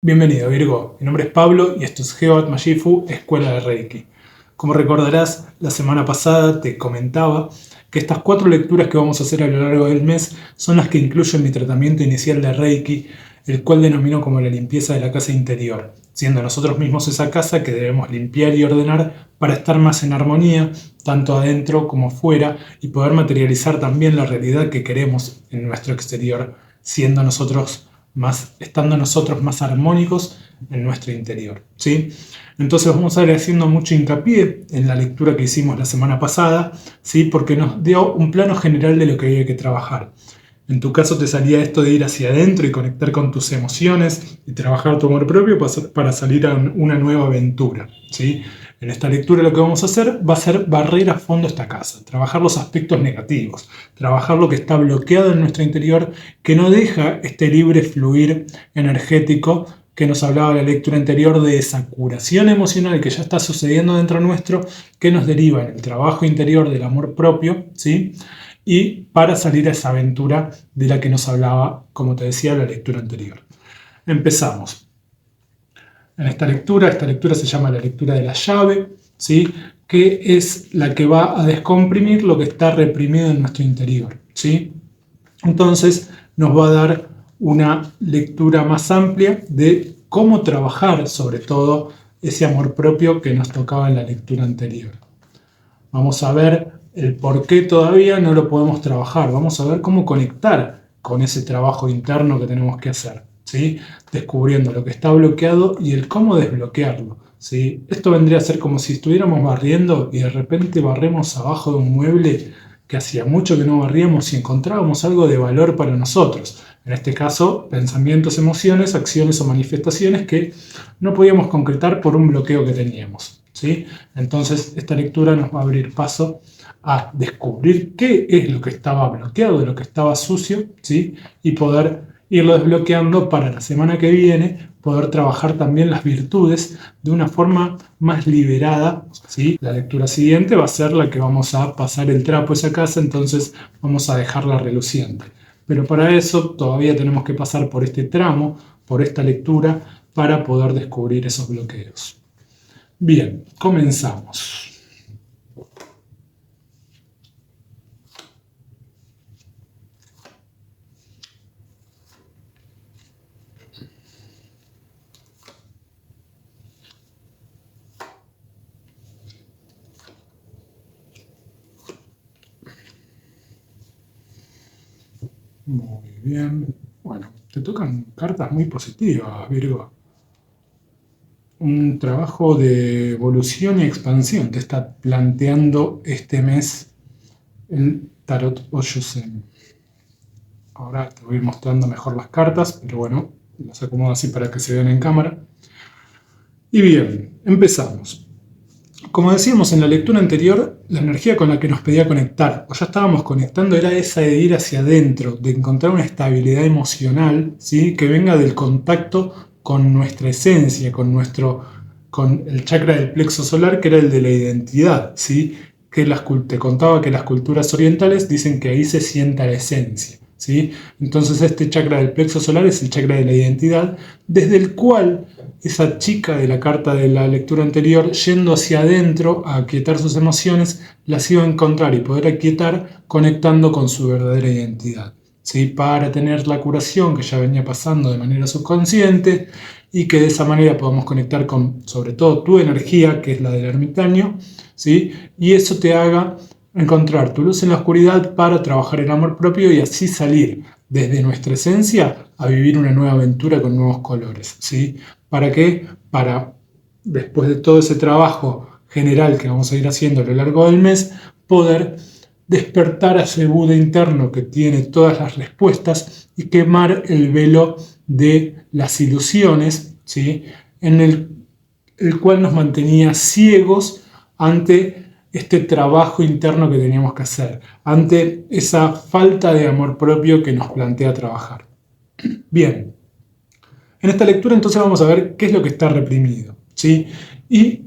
Bienvenido Virgo, mi nombre es Pablo y esto es Geoat Majifu, Escuela de Reiki. Como recordarás, la semana pasada te comentaba que estas 4 lecturas que vamos a hacer a lo largo del mes son las que incluyen mi tratamiento inicial de Reiki, el cual denomino como la limpieza de la casa interior, siendo nosotros mismos esa casa que debemos limpiar y ordenar para estar más en armonía, tanto adentro como fuera, y poder materializar también la realidad que queremos en nuestro exterior, estando nosotros más armónicos en nuestro interior, ¿sí? Entonces vamos a ir haciendo mucho hincapié en la lectura que hicimos la semana pasada, ¿sí? Porque nos dio un plano general de lo que había que trabajar. En tu caso te salía esto de ir hacia adentro y conectar con tus emociones y trabajar tu amor propio para salir a una nueva aventura, ¿sí? En esta lectura lo que vamos a hacer va a ser barrer a fondo esta casa, trabajar los aspectos negativos, trabajar lo que está bloqueado en nuestro interior, que no deja este libre fluir energético que nos hablaba la lectura anterior, de esa curación emocional que ya está sucediendo dentro nuestro, que nos deriva en el trabajo interior del amor propio, ¿sí? Y para salir a esa aventura de la que nos hablaba, como te decía, la lectura anterior. Empezamos. En esta lectura se llama la lectura de la llave, ¿sí? Que es la que va a descomprimir lo que está reprimido en nuestro interior, ¿sí? Entonces nos va a dar una lectura más amplia de cómo trabajar sobre todo ese amor propio que nos tocaba en la lectura anterior. Vamos a ver el por qué todavía no lo podemos trabajar. Vamos a ver cómo conectar con ese trabajo interno que tenemos que hacer, ¿sí? Descubriendo lo que está bloqueado y el cómo desbloquearlo, ¿sí? Esto vendría a ser como si estuviéramos barriendo y de repente barremos abajo de un mueble que hacía mucho que no barríamos y encontrábamos algo de valor para nosotros. En este caso, pensamientos, emociones, acciones o manifestaciones que no podíamos concretar por un bloqueo que teníamos, ¿sí? Entonces, esta lectura nos va a abrir paso a descubrir qué es lo que estaba bloqueado, de lo que estaba sucio, ¿sí? Y poder irlo desbloqueando para la semana que viene, poder trabajar también las virtudes de una forma más liberada, ¿sí? La lectura siguiente va a ser la que vamos a pasar el trapo a esa casa, entonces vamos a dejarla reluciente. Pero para eso todavía tenemos que pasar por este tramo, por esta lectura, para poder descubrir esos bloqueos. Bien, comenzamos. Muy bien. Bueno, te tocan cartas muy positivas, Virgo. Un trabajo de evolución y expansión te está planteando este mes el Tarot Oshusen. Ahora te voy a ir mostrando mejor las cartas, pero bueno, las acomodo así para que se vean en cámara. Y bien, empezamos. Como decíamos en la lectura anterior, la energía con la que nos pedía conectar, o ya estábamos conectando, era esa de ir hacia adentro, de encontrar una estabilidad emocional, ¿sí? Que venga del contacto con nuestra esencia, con el chakra del plexo solar, que era el de la identidad, ¿sí? Te contaba que las culturas orientales dicen que ahí se sienta la esencia, ¿sí? Entonces este chakra del plexo solar es el chakra de la identidad, desde el cual esa chica de la carta de la lectura anterior, yendo hacia adentro a aquietar sus emociones, las iba a encontrar y poder aquietar conectando con su verdadera identidad, ¿sí? Para tener la curación que ya venía pasando de manera subconsciente y que de esa manera podamos conectar con, sobre todo, tu energía, que es la del ermitaño, ¿sí? Y eso te haga encontrar tu luz en la oscuridad para trabajar el amor propio y así salir desde nuestra esencia a vivir una nueva aventura con nuevos colores, ¿sí? ¿Para qué? Para, después de todo ese trabajo general que vamos a ir haciendo a lo largo del mes, poder despertar a ese Buda interno que tiene todas las respuestas y quemar el velo de las ilusiones, ¿sí? En el cual nos mantenía ciegos ante este trabajo interno que teníamos que hacer, ante esa falta de amor propio que nos plantea trabajar. Bien, en esta lectura entonces vamos a ver qué es lo que está reprimido, ¿sí? Y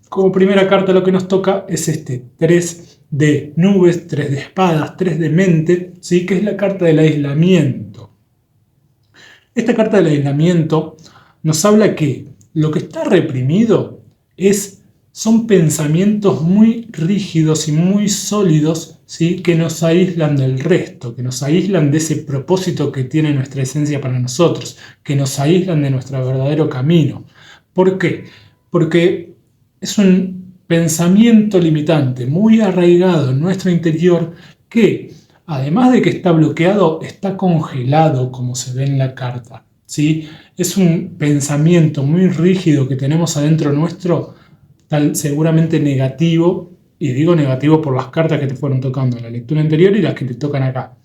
como primera carta lo que nos toca es este 3 de nubes, 3 de espadas, 3 de mente, ¿sí? Que es la carta del aislamiento. Esta carta del aislamiento nos habla que lo que está reprimido son pensamientos muy rígidos y muy sólidos, ¿sí? Que nos aíslan del resto, que nos aíslan de ese propósito que tiene nuestra esencia para nosotros, que nos aíslan de nuestro verdadero camino. ¿Por qué? Porque es un pensamiento limitante muy arraigado en nuestro interior que, además de que está bloqueado, está congelado, como se ve en la carta, ¿sí? Es un pensamiento muy rígido que tenemos adentro nuestro, seguramente negativo, y digo negativo por las cartas que te fueron tocando en la lectura anterior y las que te tocan acá.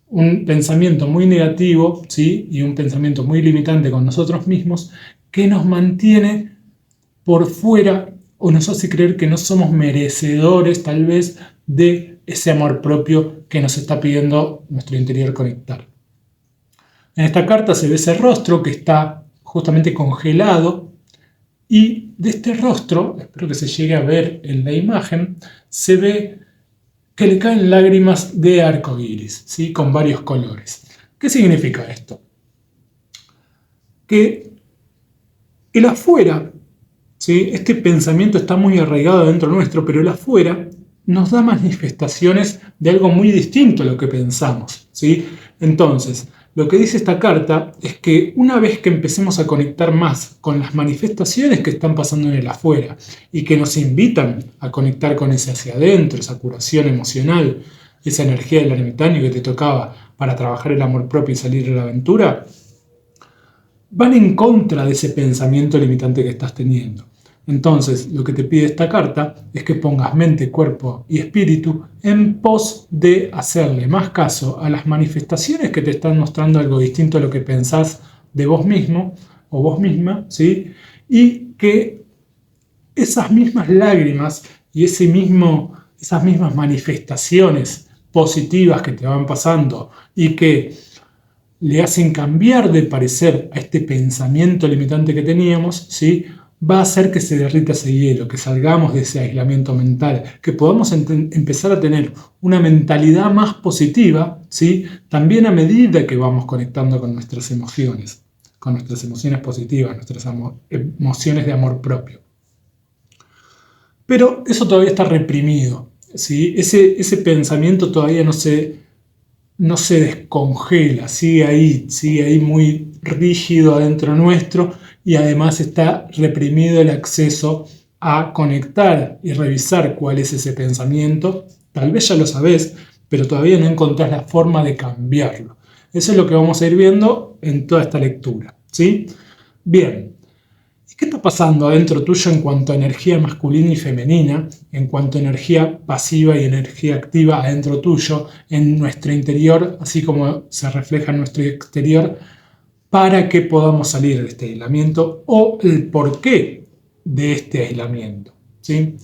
Un pensamiento muy negativo, ¿sí? Y un pensamiento muy limitante con nosotros mismos que nos mantiene por fuera o nos hace creer que no somos merecedores tal vez de ese amor propio que nos está pidiendo nuestro interior conectar. En esta carta se ve ese rostro que está justamente congelado y de este rostro, espero que se llegue a ver en la imagen, se ve que le caen lágrimas de arco iris, ¿sí? Con varios colores. ¿Qué significa esto? Que el afuera, ¿sí? Este pensamiento está muy arraigado dentro nuestro, pero el afuera nos da manifestaciones de algo muy distinto a lo que pensamos, ¿sí? Entonces, lo que dice esta carta es que una vez que empecemos a conectar más con las manifestaciones que están pasando en el afuera y que nos invitan a conectar con ese hacia adentro, esa curación emocional, esa energía del ermitaño que te tocaba para trabajar el amor propio y salir a la aventura, van en contra de ese pensamiento limitante que estás teniendo. Entonces, lo que te pide esta carta es que pongas mente, cuerpo y espíritu en pos de hacerle más caso a las manifestaciones que te están mostrando algo distinto a lo que pensás de vos mismo o vos misma, ¿sí? Y que esas mismas lágrimas y esas mismas manifestaciones positivas que te van pasando y que le hacen cambiar de parecer a este pensamiento limitante que teníamos, ¿sí? Va a hacer que se derrita ese hielo, que salgamos de ese aislamiento mental, que podamos empezar a tener una mentalidad más positiva, ¿sí? También a medida que vamos conectando con nuestras emociones positivas, nuestras emociones de amor propio. Pero eso todavía está reprimido, ¿sí? Ese pensamiento todavía no se descongela, sigue ahí muy rígido adentro nuestro y además está reprimido el acceso a conectar y revisar cuál es ese pensamiento. Tal vez ya lo sabés, pero todavía no encontrás la forma de cambiarlo. Eso es lo que vamos a ir viendo en toda esta lectura, ¿sí? Bien. ¿Qué está pasando adentro tuyo en cuanto a energía masculina y femenina, en cuanto a energía pasiva y energía activa adentro tuyo, en nuestro interior, así como se refleja en nuestro exterior, para que podamos salir de este aislamiento o el porqué de este aislamiento, ¿sí?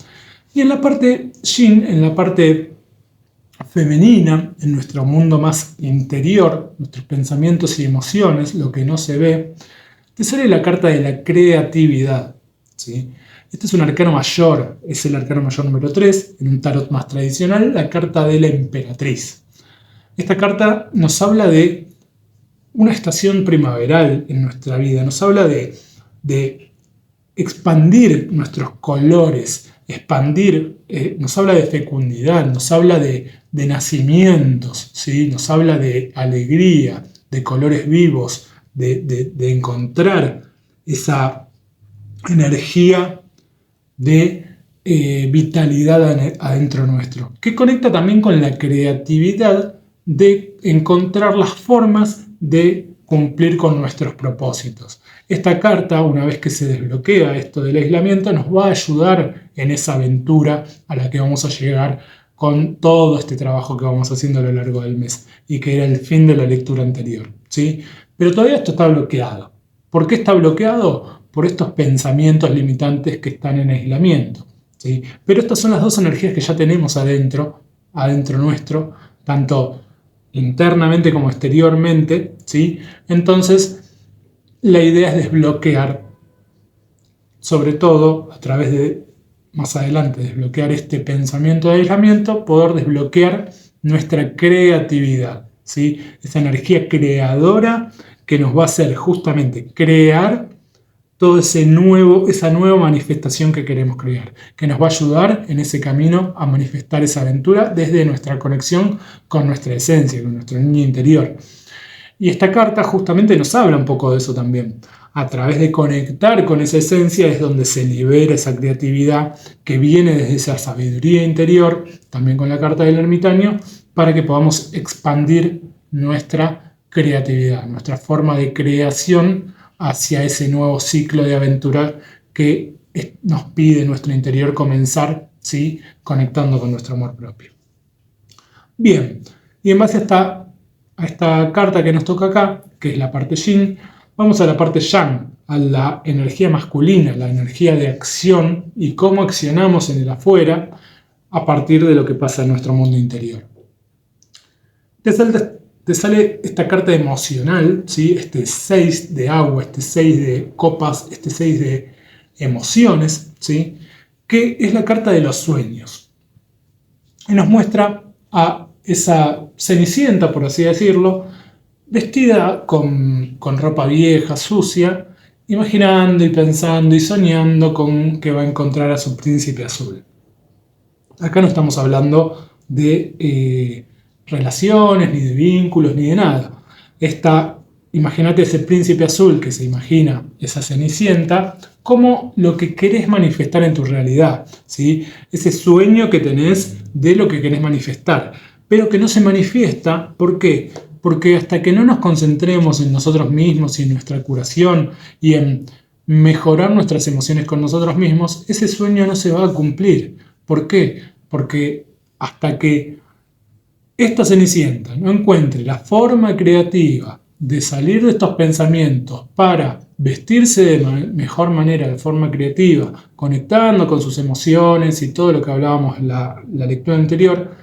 Y en la parte yin, en la parte femenina, en nuestro mundo más interior, nuestros pensamientos y emociones, lo que no se ve, te sale la carta de la creatividad, ¿sí? Este es un arcano mayor, es el arcano mayor número 3, en un tarot más tradicional, la carta de la emperatriz. Esta carta nos habla de una estación primaveral en nuestra vida, nos habla de expandir nuestros colores, nos habla de fecundidad, nos habla de nacimientos, ¿sí? Nos habla de alegría, de colores vivos, de encontrar esa energía de vitalidad adentro nuestro, que conecta también con la creatividad de encontrar las formas de cumplir con nuestros propósitos. Esta carta, una vez que se desbloquea esto del aislamiento, nos va a ayudar en esa aventura a la que vamos a llegar con todo este trabajo que vamos haciendo a lo largo del mes y que era el fin de la lectura anterior, ¿sí? Pero todavía esto está bloqueado. ¿Por qué está bloqueado? Por estos pensamientos limitantes que están en aislamiento, ¿sí? Pero estas son las dos energías que ya tenemos adentro nuestro, tanto internamente como exteriormente, ¿sí? Entonces, la idea es desbloquear, sobre todo a través de, más adelante, desbloquear este pensamiento de aislamiento, poder desbloquear nuestra creatividad, ¿sí? Esa energía creadora que nos va a hacer justamente crear todo esa nueva manifestación que queremos crear, que nos va a ayudar en ese camino a manifestar esa aventura desde nuestra conexión con nuestra esencia, con nuestro niño interior. Y esta carta justamente nos habla un poco de eso también. A través de conectar con esa esencia es donde se libera esa creatividad que viene desde esa sabiduría interior, también con la carta del ermitaño, para que podamos expandir nuestra creatividad, nuestra forma de creación hacia ese nuevo ciclo de aventura que nos pide nuestro interior comenzar, ¿sí? Conectando con nuestro amor propio. Bien, y en base a esta carta que nos toca acá, que es la parte yin, vamos a la parte yang, a la energía masculina, la energía de acción y cómo accionamos en el afuera a partir de lo que pasa en nuestro mundo interior. Te sale esta carta emocional, ¿sí? Este 6 de agua, este 6 de copas, este 6 de emociones, ¿sí? Que es la carta de los sueños. Y nos muestra a esa cenicienta, por así decirlo, vestida con ropa vieja, sucia, imaginando y pensando y soñando con que va a encontrar a su príncipe azul. Acá no estamos hablando de relaciones, ni de vínculos, ni de nada. Imagínate ese príncipe azul que se imagina esa cenicienta como lo que querés manifestar en tu realidad, ¿sí? Ese sueño que tenés de lo que querés manifestar, pero que no se manifiesta. ¿Por qué? Porque hasta que no nos concentremos en nosotros mismos y en nuestra curación y en mejorar nuestras emociones con nosotros mismos, ese sueño no se va a cumplir. ¿Por qué? Porque hasta que esta cenicienta no encuentre la forma creativa de salir de estos pensamientos para vestirse de mejor manera, de forma creativa, conectando con sus emociones y todo lo que hablábamos en la lectura anterior,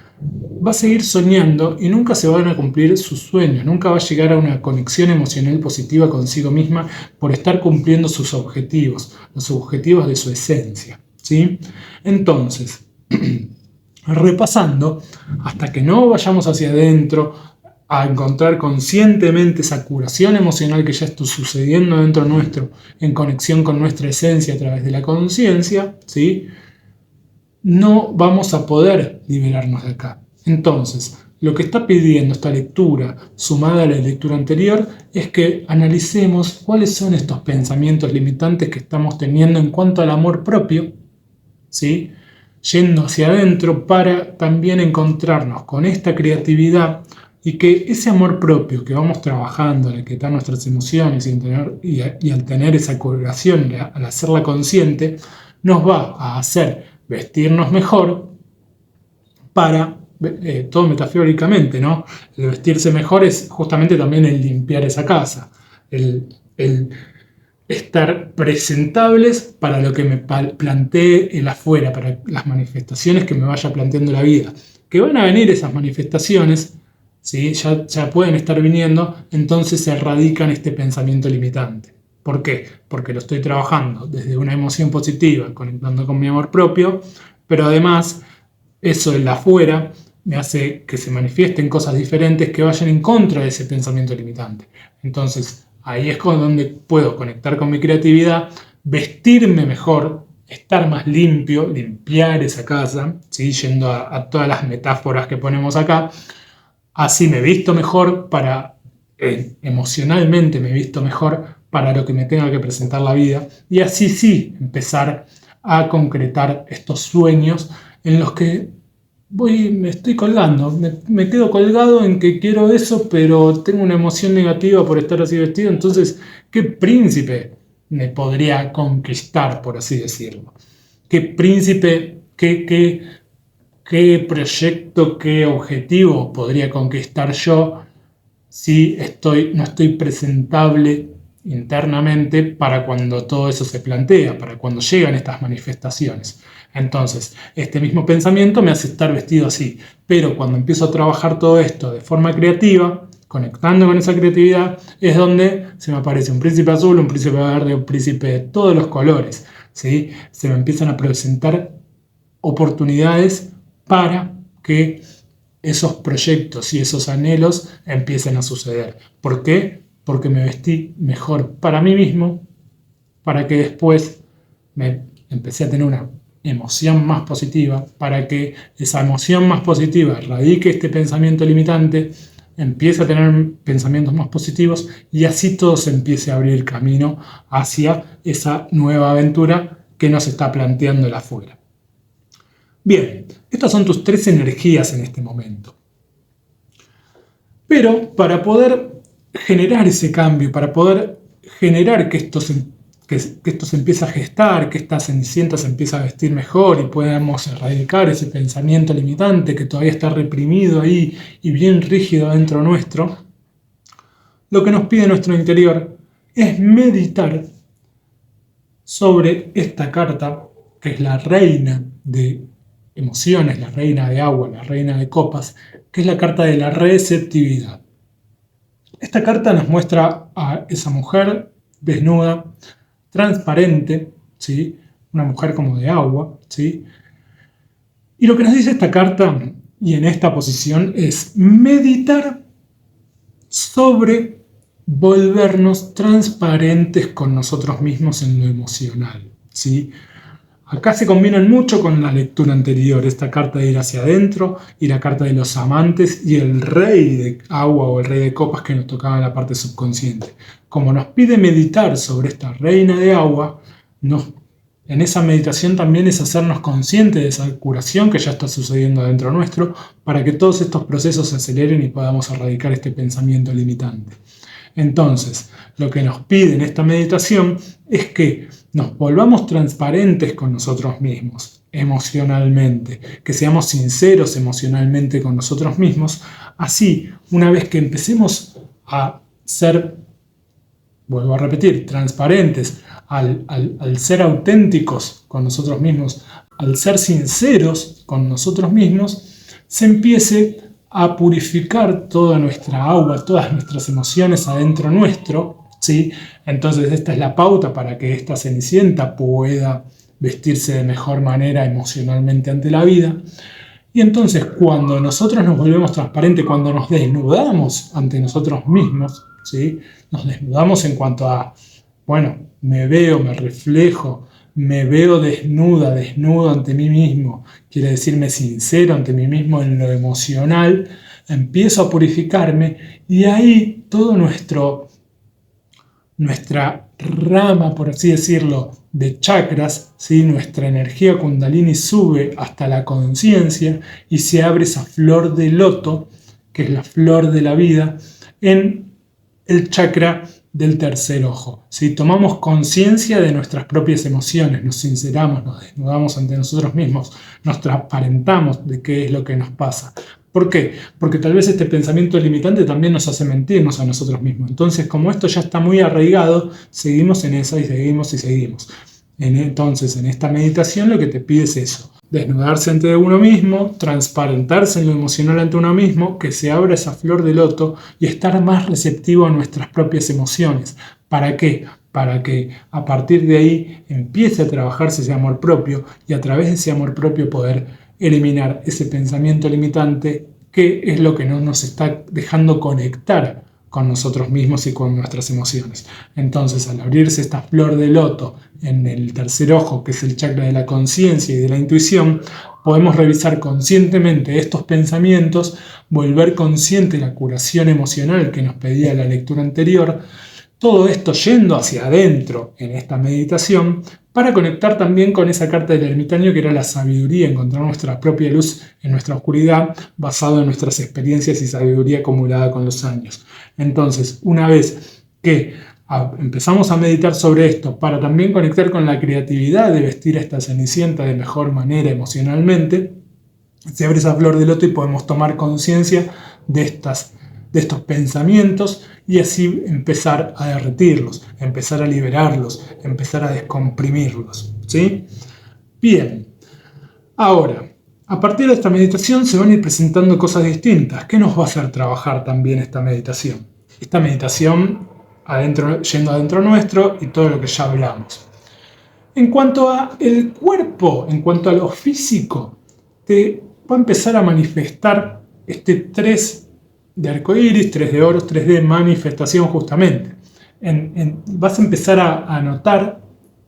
va a seguir soñando y nunca se van a cumplir sus sueños, nunca va a llegar a una conexión emocional positiva consigo misma por estar cumpliendo sus objetivos, los objetivos de su esencia, ¿sí? Entonces, repasando, hasta que no vayamos hacia adentro a encontrar conscientemente esa curación emocional que ya está sucediendo dentro nuestro, en conexión con nuestra esencia a través de la conciencia, ¿sí? No vamos a poder liberarnos de acá. Entonces, lo que está pidiendo esta lectura, sumada a la lectura anterior, es que analicemos cuáles son estos pensamientos limitantes que estamos teniendo en cuanto al amor propio, ¿sí? Yendo hacia adentro para también encontrarnos con esta creatividad y que ese amor propio que vamos trabajando, en el que están nuestras emociones y al tener esa curación, al hacerla consciente, nos va a hacer vestirnos mejor para, todo metafóricamente, ¿no? El vestirse mejor es justamente también el limpiar esa casa, el estar presentables para lo que me plantee el afuera, para las manifestaciones que me vaya planteando la vida. Que van a venir esas manifestaciones, ¿sí? Ya pueden estar viniendo, entonces se radica en este pensamiento limitante. ¿Por qué? Porque lo estoy trabajando desde una emoción positiva, conectando con mi amor propio, pero además eso del afuera me hace que se manifiesten cosas diferentes que vayan en contra de ese pensamiento limitante. Entonces, ahí es donde puedo conectar con mi creatividad, vestirme mejor, estar más limpio, limpiar esa casa, ¿sí? Yendo a todas las metáforas que ponemos acá. Así me visto mejor emocionalmente me visto mejor para lo que me tenga que presentar la vida. Y así sí empezar a concretar estos sueños en los que me estoy colgando, me quedo colgado en que quiero eso, pero tengo una emoción negativa por estar así vestido. Entonces, ¿qué príncipe me podría conquistar, por así decirlo? ¿Qué príncipe, qué proyecto, qué objetivo podría conquistar yo si no estoy presentable internamente para cuando todo eso se plantea, para cuando llegan estas manifestaciones? Entonces, este mismo pensamiento me hace estar vestido así, pero cuando empiezo a trabajar todo esto de forma creativa, conectando con esa creatividad, es donde se me aparece un príncipe azul, un príncipe verde, un príncipe de todos los colores, ¿sí? Se me empiezan a presentar oportunidades para que esos proyectos y esos anhelos empiecen a suceder. ¿Por qué? Porque me vestí mejor para mí mismo para que después me empecé a tener una emoción más positiva, para que esa emoción más positiva radique este pensamiento limitante, empiece a tener pensamientos más positivos y así todo se empiece a abrir camino hacia esa nueva aventura que nos está planteando el afuera. Bien, estas son tus 3 energías en este momento. Pero para poder generar ese cambio, para poder generar que esto se empiece a gestar, que esta cenicienta se empiece a vestir mejor y podamos erradicar ese pensamiento limitante que todavía está reprimido ahí y bien rígido dentro nuestro, lo que nos pide nuestro interior es meditar sobre esta carta, que es la reina de emociones, la reina de agua, la reina de copas, que es la carta de la receptividad. Esta carta nos muestra a esa mujer desnuda, transparente, ¿sí? Una mujer como de agua, ¿sí? Y lo que nos dice esta carta, y en esta posición, es meditar sobre volvernos transparentes con nosotros mismos en lo emocional, ¿sí? Acá se combinan mucho con la lectura anterior, esta carta de ir hacia adentro y la carta de los amantes y el rey de agua o el rey de copas que nos tocaba en la parte subconsciente. Como nos pide meditar sobre esta reina de agua, en esa meditación también es hacernos conscientes de esa curación que ya está sucediendo adentro nuestro para que todos estos procesos se aceleren y podamos erradicar este pensamiento limitante. Entonces, lo que nos pide en esta meditación es que nos volvamos transparentes con nosotros mismos, emocionalmente, que seamos sinceros emocionalmente con nosotros mismos. Así, una vez que empecemos a ser, vuelvo a repetir, transparentes, al ser auténticos con nosotros mismos, al ser sinceros con nosotros mismos, se empiece a purificar toda nuestra agua, todas nuestras emociones adentro nuestro, ¿sí? Entonces esta es la pauta para que esta cenicienta pueda vestirse de mejor manera emocionalmente ante la vida. Y entonces cuando nosotros nos volvemos transparentes, cuando nos desnudamos ante nosotros mismos, ¿sí? Nos desnudamos en cuanto a, bueno, me veo, me reflejo, me veo desnudo ante mí mismo, quiere decirme sincero ante mí mismo en lo emocional, empiezo a purificarme y ahí todo nuestra rama, por así decirlo, de chakras, ¿sí? Nuestra energía kundalini sube hasta la conciencia y se abre esa flor de loto, que es la flor de la vida, en el chakra del tercer ojo, ¿sí? Tomamos conciencia de nuestras propias emociones, nos sinceramos, nos desnudamos ante nosotros mismos, nos transparentamos de qué es lo que nos pasa. ¿Por qué? Porque tal vez este pensamiento limitante también nos hace mentirnos a nosotros mismos. Entonces, como esto ya está muy arraigado, seguimos en esa y seguimos y seguimos. Entonces, en esta meditación lo que te pide es eso. Desnudarse ante uno mismo, transparentarse en lo emocional ante uno mismo, que se abra esa flor de loto y estar más receptivo a nuestras propias emociones. ¿Para qué? Para que a partir de ahí empiece a trabajarse ese amor propio y a través de ese amor propio poder eliminar ese pensamiento limitante que es lo que no nos está dejando conectar con nosotros mismos y con nuestras emociones. Entonces, al abrirse esta flor de loto en el tercer ojo, que es el chakra de la conciencia y de la intuición, podemos revisar conscientemente estos pensamientos, volver consciente la curación emocional que nos pedía la lectura anterior, todo esto yendo hacia adentro en esta meditación para conectar también con esa carta del ermitaño que era la sabiduría, encontrar nuestra propia luz en nuestra oscuridad basado en nuestras experiencias y sabiduría acumulada con los años. Entonces, una vez que empezamos a meditar sobre esto para también conectar con la creatividad de vestir a esta cenicienta de mejor manera emocionalmente, se abre esa flor de loto y podemos tomar conciencia de estos pensamientos y así empezar a derretirlos, empezar a liberarlos, empezar a descomprimirlos, ¿sí? Bien, ahora, a partir de esta meditación se van a ir presentando cosas distintas. ¿Qué nos va a hacer trabajar también esta meditación? Esta meditación yendo adentro nuestro y todo lo que ya hablamos. En cuanto a el cuerpo, en cuanto a lo físico, te va a empezar a manifestar este 3 de arcoíris, 3 de oros, 3 de manifestación justamente. Vas a empezar a notar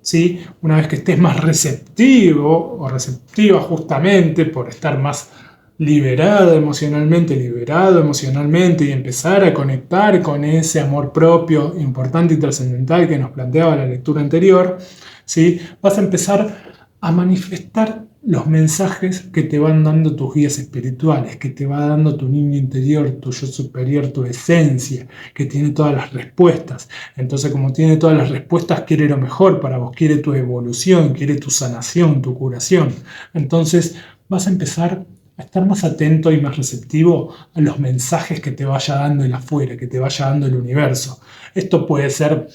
¿sí? Una vez que estés más receptivo o receptiva justamente por estar más liberado emocionalmente y empezar a conectar con ese amor propio importante y trascendental que nos planteaba la lectura anterior, ¿sí? Vas a empezar a manifestar los mensajes que te van dando tus guías espirituales, que te va dando tu niño interior, tu yo superior, tu esencia, que tiene todas las respuestas. Entonces, como tiene todas las respuestas, quiere lo mejor para vos, quiere tu evolución, quiere tu sanación, tu curación. Entonces, vas a empezar a estar más atento y más receptivo a los mensajes que te vaya dando el afuera, que te vaya dando el universo. Esto puede ser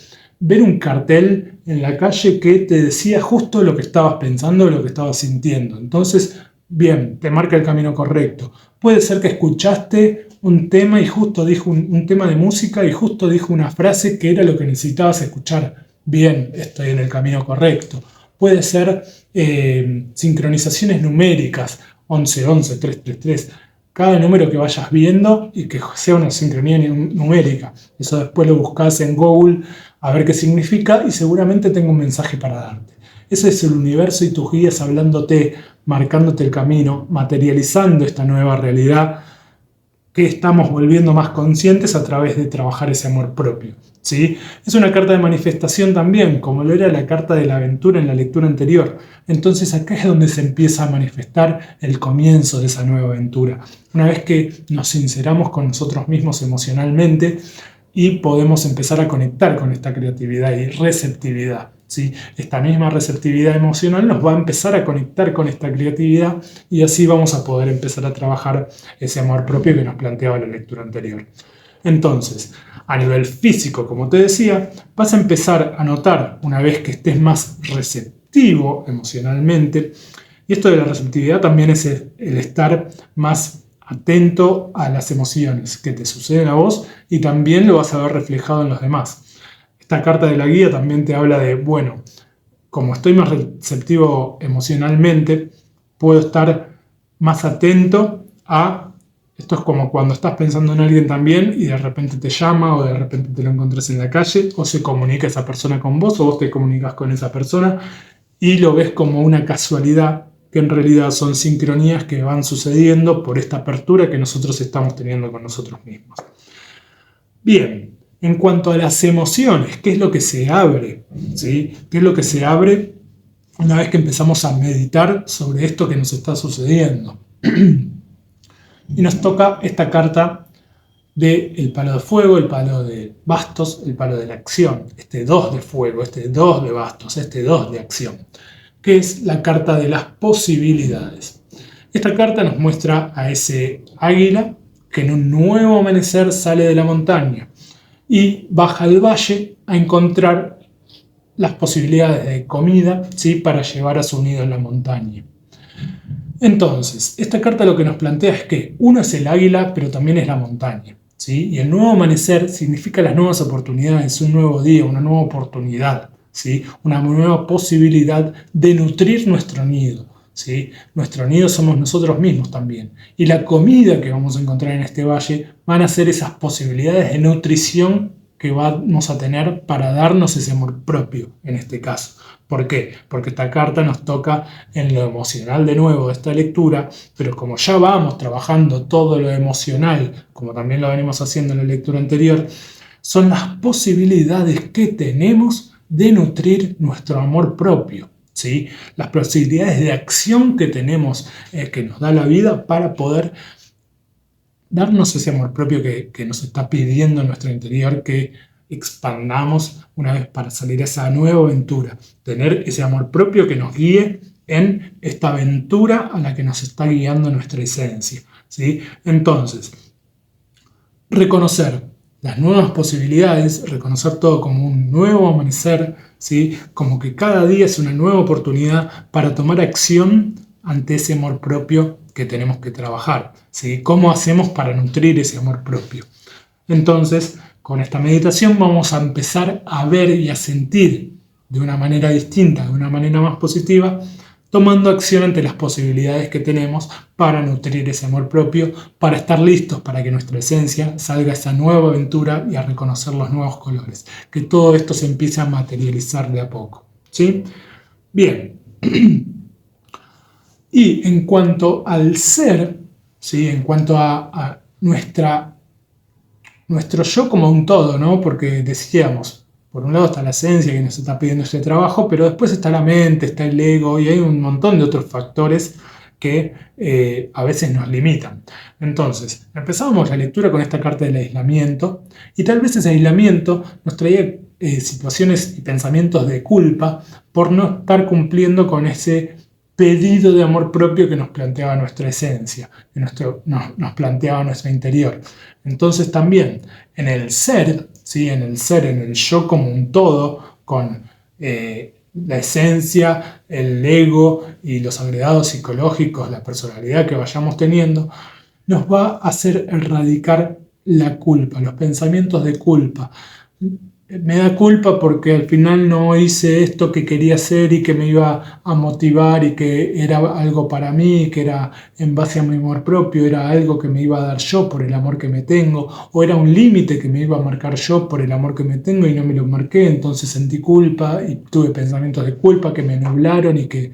ver un cartel en la calle que te decía justo lo que estabas pensando, lo que estabas sintiendo. Entonces, bien, te marca el camino correcto. Puede ser que escuchaste un tema y justo dijo un tema de música y justo dijo una frase que era lo que necesitabas escuchar. Bien, estoy en el camino correcto. Puede ser sincronizaciones numéricas, 1111, 333. Cada número que vayas viendo y que sea una sincronía numérica. Eso después lo buscas en Google a ver qué significa y seguramente tengo un mensaje para darte. Ese es el universo y tus guías hablándote, marcándote el camino, materializando esta nueva realidad que estamos volviendo más conscientes a través de trabajar ese amor propio, ¿sí? Es una carta de manifestación también, como lo era la carta de la aventura en la lectura anterior. Entonces acá es donde se empieza a manifestar el comienzo de esa nueva aventura. Una vez que nos sinceramos con nosotros mismos emocionalmente y podemos empezar a conectar con esta creatividad y receptividad, ¿sí? Esta misma receptividad emocional nos va a empezar a conectar con esta creatividad y así vamos a poder empezar a trabajar ese amor propio que nos planteaba la lectura anterior. Entonces, a nivel físico, como te decía, vas a empezar a notar una vez que estés más receptivo emocionalmente, y esto de la receptividad también es el estar más atento a las emociones que te suceden a vos y también lo vas a ver reflejado en los demás. Esta carta de la guía también te habla de, bueno, como estoy más receptivo emocionalmente, puedo estar más atento a, esto es como cuando estás pensando en alguien también y de repente te llama o de repente te lo encontrás en la calle o se comunica esa persona con vos o vos te comunicas con esa persona y lo ves como una casualidad que en realidad son sincronías que van sucediendo por esta apertura que nosotros estamos teniendo con nosotros mismos. Bien, en cuanto a las emociones, ¿qué es lo que se abre? ¿Sí? ¿Qué es lo que se abre una vez que empezamos a meditar sobre esto que nos está sucediendo? Y nos toca esta carta del palo de fuego, el palo de bastos, el palo de la acción, este 2 de fuego, este 2 de bastos, este 2 de acción, que es la carta de las posibilidades. Esta carta nos muestra a ese águila que en un nuevo amanecer sale de la montaña y baja al valle a encontrar las posibilidades de comida, ¿sí?, para llevar a su nido en la montaña. Entonces, esta carta lo que nos plantea es que uno es el águila, pero también es la montaña, ¿sí? Y el nuevo amanecer significa las nuevas oportunidades, un nuevo día, una nueva oportunidad, ¿sí? Una nueva posibilidad de nutrir nuestro nido, ¿sí? Nuestro nido somos nosotros mismos también. Y la comida que vamos a encontrar en este valle van a ser esas posibilidades de nutrición que vamos a tener para darnos ese amor propio en este caso. ¿Por qué? Porque esta carta nos toca en lo emocional de nuevo de esta lectura, pero como ya vamos trabajando todo lo emocional, como también lo venimos haciendo en la lectura anterior, son las posibilidades que tenemos de nutrir nuestro amor propio, ¿sí? Las posibilidades de acción que tenemos, que nos da la vida para poder darnos ese amor propio que nos está pidiendo en nuestro interior que expandamos una vez para salir a esa nueva aventura. Tener ese amor propio que nos guíe en esta aventura a la que nos está guiando nuestra esencia, ¿sí? Entonces, reconocer las nuevas posibilidades, reconocer todo como un nuevo amanecer, ¿sí? Como que cada día es una nueva oportunidad para tomar acción ante ese amor propio que tenemos que trabajar, ¿sí? ¿Cómo hacemos para nutrir ese amor propio? Entonces, con esta meditación vamos a empezar a ver y a sentir de una manera distinta, de una manera más positiva, tomando acción ante las posibilidades que tenemos para nutrir ese amor propio, para estar listos para que nuestra esencia salga a esa nueva aventura y a reconocer los nuevos colores. Que todo esto se empiece a materializar de a poco. ¿sí? Bien. Y en cuanto al ser, ¿sí? En cuanto a nuestro yo como un todo, ¿no? Porque decíamos, por un lado está la esencia que nos está pidiendo este trabajo, pero después está la mente, está el ego y hay un montón de otros factores que a veces nos limitan. Entonces, empezamos la lectura con esta carta del aislamiento y tal vez ese aislamiento nos traía situaciones y pensamientos de culpa por no estar cumpliendo con ese pedido de amor propio que nos planteaba nuestra esencia, que nos planteaba nuestro interior. Entonces también en el ser, ¿sí? En el ser, en el yo como un todo, con la esencia, el ego y los agregados psicológicos, la personalidad que vayamos teniendo, nos va a hacer erradicar la culpa, los pensamientos de culpa. Me da culpa porque al final no hice esto que quería hacer y que me iba a motivar y que era algo para mí, que era en base a mi amor propio, era algo que me iba a dar yo por el amor que me tengo, o era un límite que me iba a marcar yo por el amor que me tengo y no me lo marqué, entonces sentí culpa y tuve pensamientos de culpa que me nublaron y que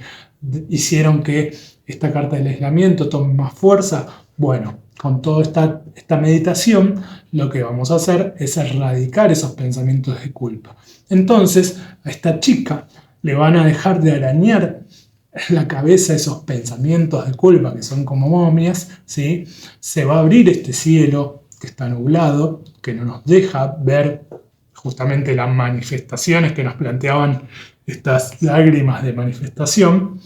hicieron que esta carta del aislamiento tome más fuerza. Bueno, con toda esta meditación, lo que vamos a hacer es erradicar esos pensamientos de culpa. Entonces, a esta chica le van a dejar de arañar la cabeza esos pensamientos de culpa que son como momias, ¿sí? Se va a abrir este cielo que está nublado, que no nos deja ver justamente las manifestaciones que nos planteaban estas lágrimas de manifestación.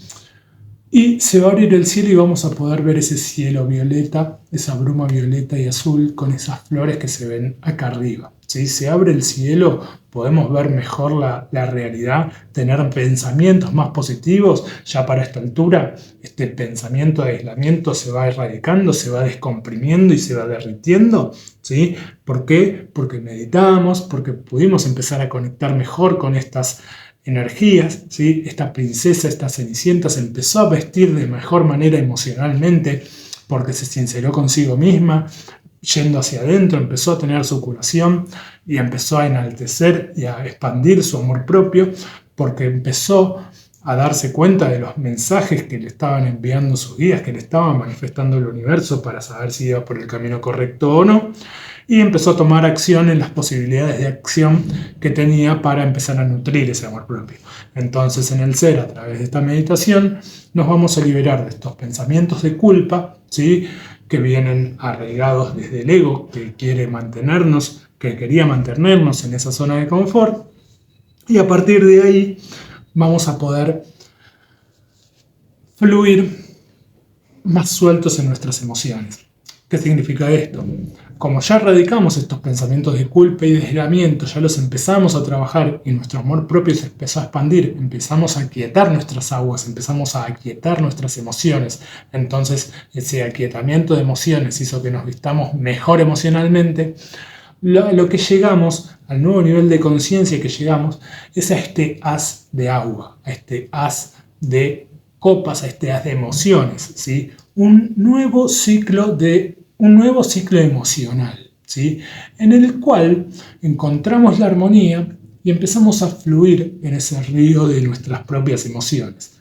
Y se va a abrir el cielo y vamos a poder ver ese cielo violeta, esa bruma violeta y azul con esas flores que se ven acá arriba. Si se abre el cielo, podemos ver mejor la realidad, tener pensamientos más positivos. Ya para esta altura, este pensamiento de aislamiento se va erradicando, se va descomprimiendo y se va derritiendo. ¿Sí? ¿Por qué? Porque meditamos, porque pudimos empezar a conectar mejor con estas energías, ¿sí? Esta princesa, esta cenicienta se empezó a vestir de mejor manera emocionalmente porque se sinceró consigo misma, yendo hacia adentro, empezó a tener su curación y empezó a enaltecer y a expandir su amor propio porque empezó a darse cuenta de los mensajes que le estaban enviando sus guías, que le estaban manifestando el universo para saber si iba por el camino correcto o no. Y empezó a tomar acción en las posibilidades de acción que tenía para empezar a nutrir ese amor propio. Entonces, en el ser, a través de esta meditación, nos vamos a liberar de estos pensamientos de culpa, ¿sí? Que vienen arraigados desde el ego, que quiere mantenernos, que quería mantenernos en esa zona de confort. Y a partir de ahí vamos a poder fluir más sueltos en nuestras emociones. ¿Qué significa esto? Como ya erradicamos estos pensamientos de culpa y de aislamiento, ya los empezamos a trabajar y nuestro amor propio se empezó a expandir, empezamos a aquietar nuestras aguas, empezamos a aquietar nuestras emociones. Entonces, ese aquietamiento de emociones hizo que nos vistamos mejor emocionalmente. Lo que llegamos, al nuevo nivel de conciencia que llegamos, es a este haz de agua, a este haz de copas, a este haz de emociones, ¿sí? Un nuevo ciclo emocional, ¿sí? En el cual encontramos la armonía y empezamos a fluir en ese río de nuestras propias emociones.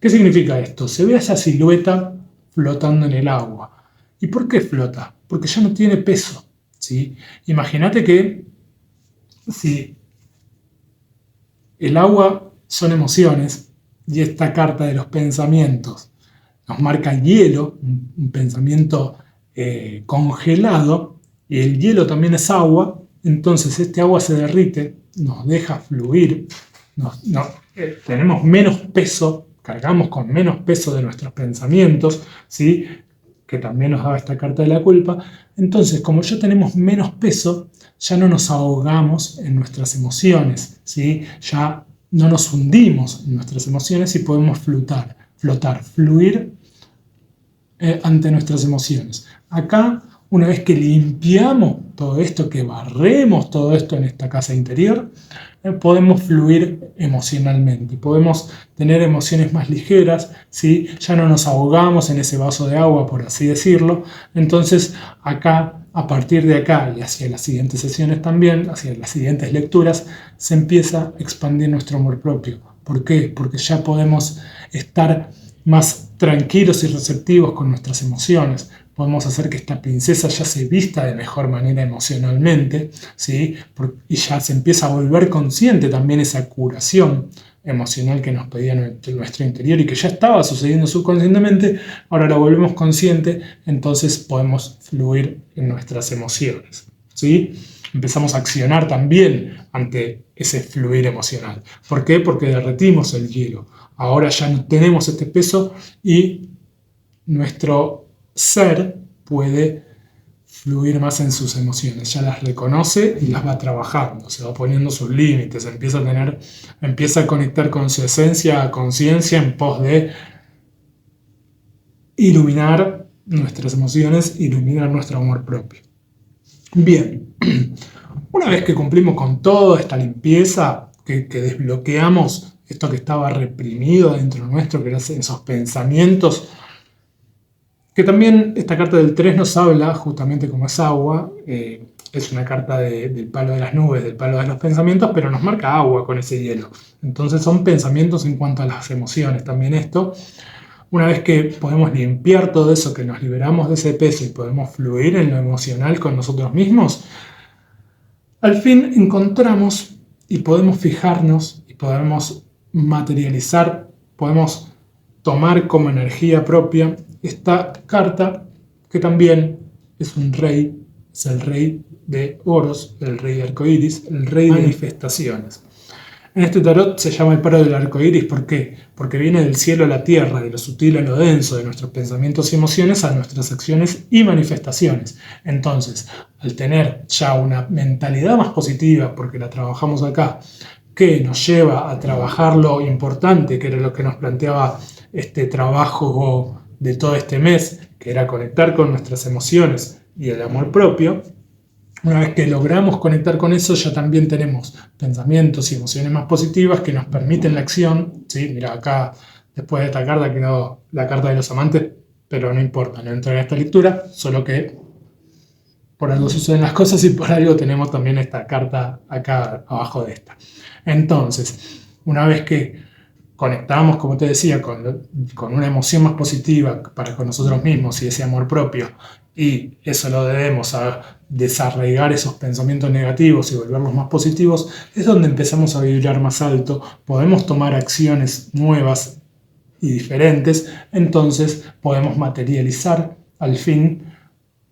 ¿Qué significa esto? Se ve esa silueta flotando en el agua. ¿Y por qué flota? Porque ya no tiene peso, ¿sí? Imagínate que si el agua son emociones y esta carta de los pensamientos nos marca hielo, un pensamiento congelado, y el hielo también es agua, entonces este agua se derrite, nos deja fluir, tenemos menos peso, cargamos con menos peso de nuestros pensamientos, ¿sí? Que también nos daba esta carta de la culpa. Entonces, como ya tenemos menos peso, ya no nos ahogamos en nuestras emociones, ¿sí? Ya no nos hundimos en nuestras emociones y podemos fluir ante nuestras emociones. Acá, una vez que limpiamos todo esto, que barremos todo esto en esta casa interior, podemos fluir emocionalmente, podemos tener emociones más ligeras, ¿sí? Ya no nos ahogamos en ese vaso de agua, por así decirlo. Entonces acá, a partir de acá y hacia las siguientes sesiones también, hacia las siguientes lecturas, se empieza a expandir nuestro amor propio. ¿Por qué? Porque ya podemos estar más tranquilos y receptivos con nuestras emociones. Podemos hacer que esta princesa ya se vista de mejor manera emocionalmente, ¿sí? Y ya se empieza a volver consciente también esa curación emocional que nos pedía nuestro interior y que ya estaba sucediendo subconscientemente. Ahora la volvemos consciente, entonces podemos fluir en nuestras emociones, ¿sí? Empezamos a accionar también ante ese fluir emocional. ¿Por qué? Porque derretimos el hielo. Ahora ya no tenemos este peso y nuestro ser puede fluir más en sus emociones, ya las reconoce y las va trabajando, se va poniendo sus límites, empieza a conectar con su esencia, a conciencia en pos de iluminar nuestras emociones, iluminar nuestro amor propio. Bien, una vez que cumplimos con toda esta limpieza, que desbloqueamos esto que estaba reprimido dentro nuestro, que eran esos pensamientos, que también esta carta del 3 nos habla, justamente como es agua, es una carta del palo de las nubes, del palo de los pensamientos, pero nos marca agua con ese hielo. Entonces son pensamientos en cuanto a las emociones. También esto, una vez que podemos limpiar todo eso, que nos liberamos de ese peso y podemos fluir en lo emocional con nosotros mismos, al fin encontramos y podemos fijarnos y podemos materializar, podemos tomar como energía propia esta carta, que también es un rey, es el rey de oros, el rey de arcoíris, el rey de manifestaciones. En este tarot se llama el palo del arcoíris. ¿Por qué? Porque viene del cielo a la tierra, de lo sutil a lo denso, de nuestros pensamientos y emociones a nuestras acciones y manifestaciones. Entonces, al tener ya una mentalidad más positiva, porque la trabajamos acá, que nos lleva a trabajar lo importante, que era lo que nos planteaba este trabajo de todo este mes, que era conectar con nuestras emociones y el amor propio. Una vez que logramos conectar con eso, ya también tenemos pensamientos y emociones más positivas que nos permiten la acción, ¿sí? Mira, acá después de esta carta quedó la carta de los amantes, pero no importa, no entra en esta lectura, solo que por algo suceden las cosas y por algo tenemos también esta carta acá abajo de esta. Entonces, una vez que conectamos, como te decía, con una emoción más positiva para con nosotros mismos y ese amor propio, y eso lo debemos a desarraigar esos pensamientos negativos y volverlos más positivos, es donde empezamos a vibrar más alto, podemos tomar acciones nuevas y diferentes, entonces podemos materializar al fin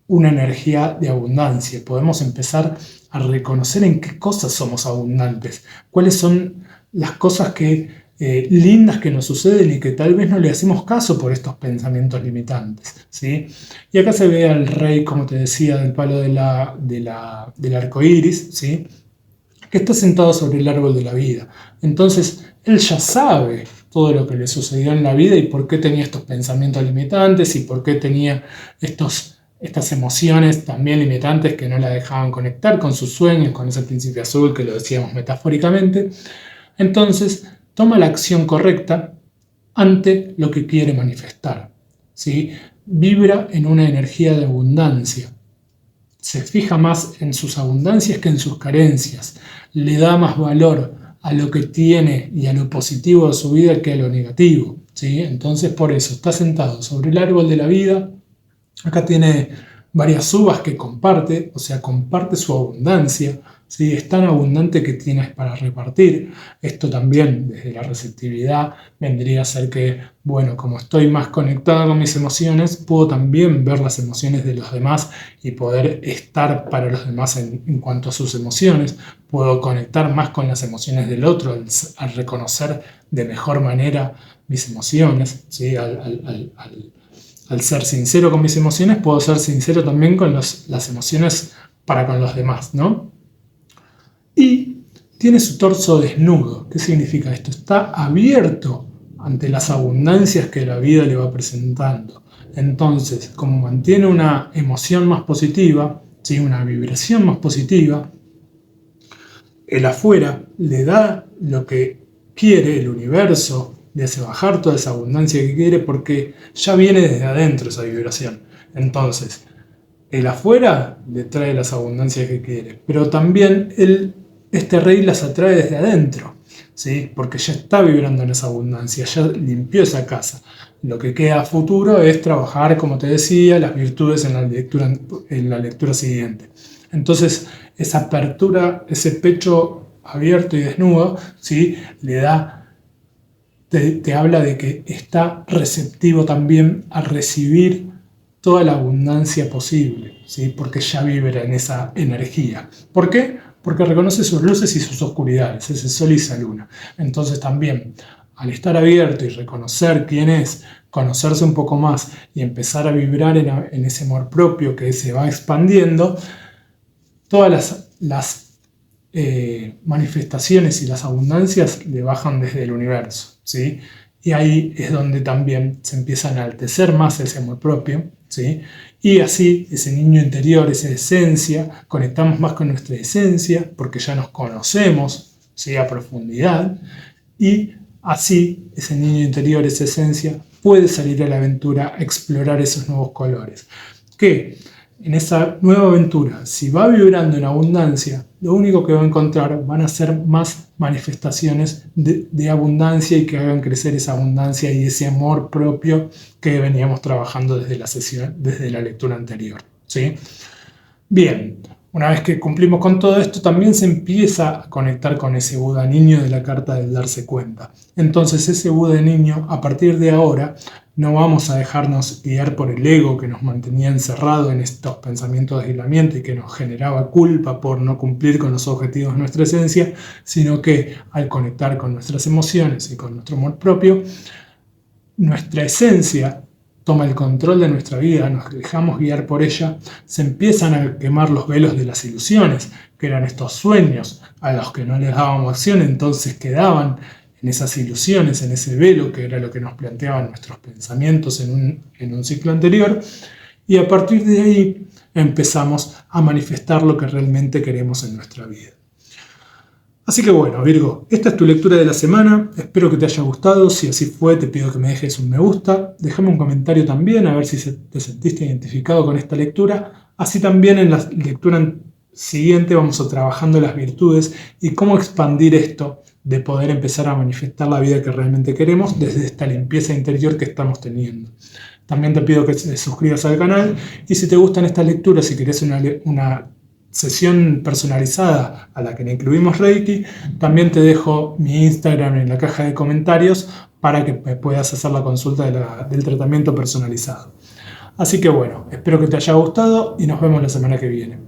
una energía de abundancia, podemos empezar a reconocer en qué cosas somos abundantes, cuáles son las cosas lindas que nos suceden y que tal vez no le hacemos caso por estos pensamientos limitantes, ¿sí? Y acá se ve al rey, como te decía, del palo del arco iris, ¿sí? Que está sentado sobre el árbol de la vida. Entonces, él ya sabe todo lo que le sucedió en la vida y por qué tenía estos pensamientos limitantes y por qué tenía estas emociones también limitantes que no la dejaban conectar con sus sueños, con ese príncipe azul que lo decíamos metafóricamente. Entonces, toma la acción correcta ante lo que quiere manifestar, ¿sí? Vibra en una energía de abundancia. Se fija más en sus abundancias que en sus carencias. Le da más valor a lo que tiene y a lo positivo de su vida que a lo negativo, ¿sí? Entonces, por eso, está sentado sobre el árbol de la vida. Acá tiene varias uvas que comparte, o sea, comparte su abundancia, ¿sí? Es tan abundante que tienes para repartir. Esto también, desde la receptividad, vendría a ser que, bueno, como estoy más conectado con mis emociones, puedo también ver las emociones de los demás y poder estar para los demás en cuanto a sus emociones. Puedo conectar más con las emociones del otro al reconocer de mejor manera mis emociones, ¿sí? Al ser sincero con mis emociones, puedo ser sincero también con las emociones para con los demás, ¿no? Y tiene su torso desnudo. ¿Qué significa esto? Está abierto ante las abundancias que la vida le va presentando. Entonces, como mantiene una emoción más positiva, ¿sí? Una vibración más positiva, el afuera le da lo que quiere, el universo le hace bajar toda esa abundancia que quiere porque ya viene desde adentro esa vibración. Entonces, el afuera le trae las abundancias que quiere, pero también este rey las atrae desde adentro, ¿sí? Porque ya está vibrando en esa abundancia, ya limpió esa casa. Lo que queda a futuro es trabajar, como te decía, las virtudes en la lectura siguiente. Entonces, esa apertura, ese pecho abierto y desnudo, ¿sí? Te habla de que está receptivo también a recibir toda la abundancia posible, ¿sí? Porque ya vibra en esa energía. ¿Por qué? Porque reconoce sus luces y sus oscuridades, ese sol y esa luna. Entonces también, al estar abierto y reconocer quién es, conocerse un poco más y empezar a vibrar en ese amor propio que se va expandiendo, todas las manifestaciones y las abundancias le bajan desde el universo, ¿sí? Y ahí es donde también se empieza a enaltecer más ese amor propio, ¿sí? Y así ese niño interior, esa esencia, conectamos más con nuestra esencia porque ya nos conocemos, ¿sí? A profundidad, y así ese niño interior, esa esencia, puede salir a la aventura a explorar esos nuevos colores. Que en esa nueva aventura, si va vibrando en abundancia, lo único que va a encontrar van a ser más manifestaciones de abundancia y que hagan crecer esa abundancia y ese amor propio que veníamos trabajando desde la sesión, desde la lectura anterior, ¿sí? Bien, una vez que cumplimos con todo esto, también se empieza a conectar con ese Buda niño de la carta del darse cuenta. Entonces ese Buda niño, a partir de ahora, no vamos a dejarnos guiar por el ego que nos mantenía encerrado en estos pensamientos de aislamiento y que nos generaba culpa por no cumplir con los objetivos de nuestra esencia, sino que al conectar con nuestras emociones y con nuestro amor propio, nuestra esencia toma el control de nuestra vida, nos dejamos guiar por ella, se empiezan a quemar los velos de las ilusiones, que eran estos sueños a los que no les dábamos acción, entonces quedaban en esas ilusiones, en ese velo, que era lo que nos planteaban nuestros pensamientos en un ciclo anterior, y a partir de ahí empezamos a manifestar lo que realmente queremos en nuestra vida. Así que bueno, Virgo, esta es tu lectura de la semana, espero que te haya gustado, si así fue te pido que me dejes un me gusta, déjame un comentario también a ver si te sentiste identificado con esta lectura, así también en la lectura siguiente vamos a trabajando las virtudes y cómo expandir esto de poder empezar a manifestar la vida que realmente queremos desde esta limpieza interior que estamos teniendo. También te pido que te suscribas al canal y si te gustan estas lecturas, si querés una sesión personalizada a la que le incluimos Reiki, también te dejo mi Instagram en la caja de comentarios para que puedas hacer la consulta del tratamiento personalizado. Así que bueno, espero que te haya gustado y nos vemos la semana que viene.